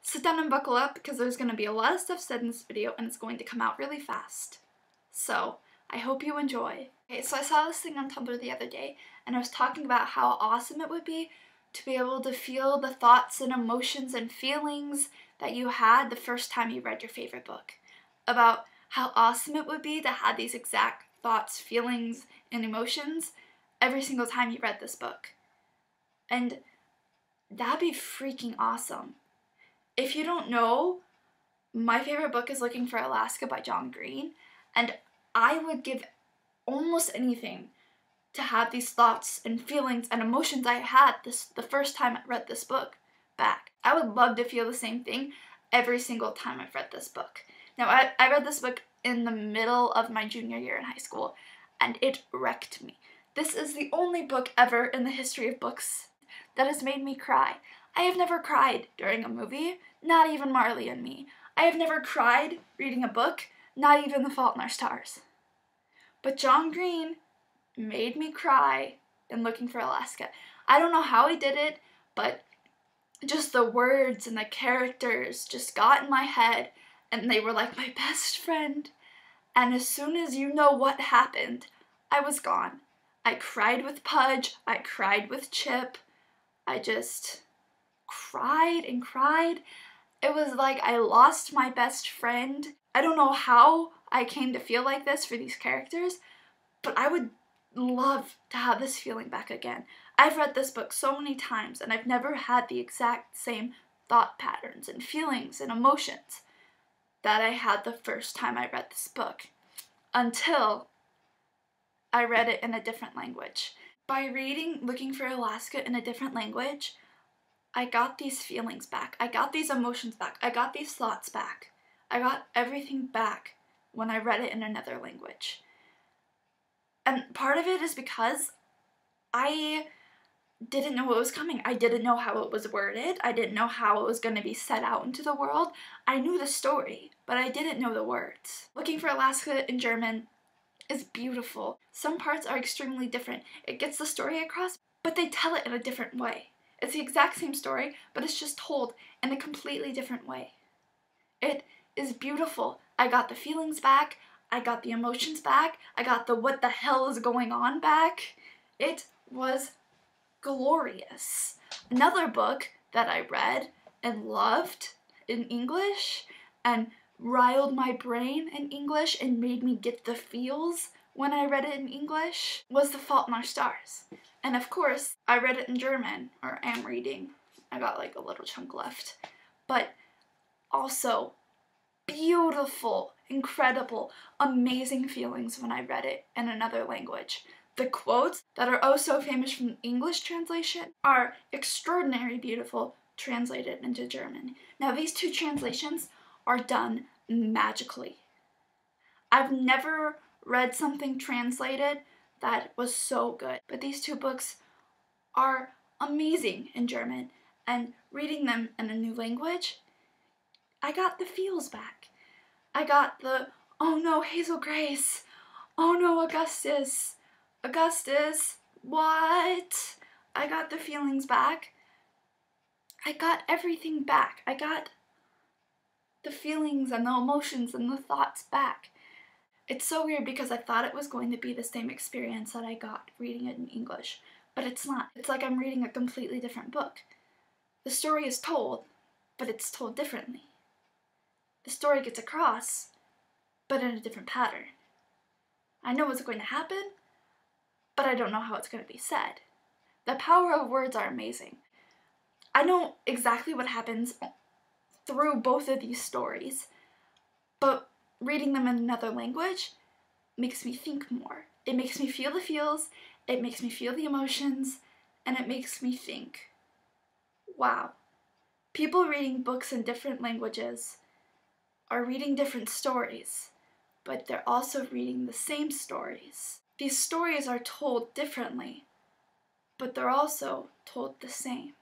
Sit down and buckle up because there's going to be a lot of stuff said in this video and it's going to come out really fast. So, I hope you enjoy. Okay, so I saw this thing on Tumblr the other day and I was talking about how awesome it would be to be able to feel the thoughts and emotions and feelings that you had the first time you read your favorite book. About how awesome it would be to have these exact thoughts, feelings, and emotions every single time you read this book. And that'd be freaking awesome. If you don't know, my favorite book is Looking for Alaska by John Green, and I would give almost anything to have these thoughts and feelings and emotions I had the first time I read this book back. I would love to feel the same thing every single time I've read this book. Now, I read this book in the middle of my junior year in high school, and it wrecked me. This is the only book ever in the history of books that has made me cry. I have never cried during a movie, not even Marley and Me. I have never cried reading a book, not even The Fault in Our Stars. But John Green made me cry in Looking for Alaska. I don't know how he did it, but just the words and the characters just got in my head, and they were like my best friend. And as soon as you know what happened, I was gone. I cried with Pudge, I cried with Chip, I just cried and cried. It was like I lost my best friend. I don't know how I came to feel like this for these characters, but I would love to have this feeling back again. I've read this book so many times and I've never had the exact same thought patterns and feelings and emotions that I had the first time I read this book, until I read it in a different language. By reading Looking for Alaska in a different language, I got these feelings back. I got these emotions back. I got these thoughts back. I got everything back when I read it in another language. And part of it is because I didn't know what was coming. I didn't know how it was worded. I didn't know how it was going to be set out into the world. I knew the story, but I didn't know the words. Looking for Alaska in German is beautiful. Some parts are extremely different. It gets the story across, but they tell it in a different way. It's the exact same story, but it's just told in a completely different way. It is beautiful. I got the feelings back. I got the emotions back. I got the what the hell is going on back. It was glorious. Another book that I read and loved in English and riled my brain in English and made me get the feels when I read it in English was The Fault in Our Stars. And of course, I read it in German, or am reading. I got like a little chunk left. But also, beautiful, incredible, amazing feelings when I read it in another language. The quotes that are oh so famous from English translation are extraordinarily beautiful translated into German. Now these two translations are done magically. I've never read something translated that was so good, but these two books are amazing in German, and reading them in a new language, I got the feels back. I got the, oh no, Hazel Grace, oh no, Augustus, what? I got the feelings back. I got everything back. I got the feelings and the emotions and the thoughts back. It's so weird because I thought it was going to be the same experience that I got reading it in English, but it's not. It's like I'm reading a completely different book. The story is told, but it's told differently. The story gets across, but in a different pattern. I know what's going to happen, but I don't know how it's going to be said. The power of words are amazing. I know exactly what happens through both of these stories, but reading them in another language makes me think more. It makes me feel the feels, it makes me feel the emotions, and it makes me think, wow, people reading books in different languages are reading different stories, but they're also reading the same stories. These stories are told differently, but they're also told the same.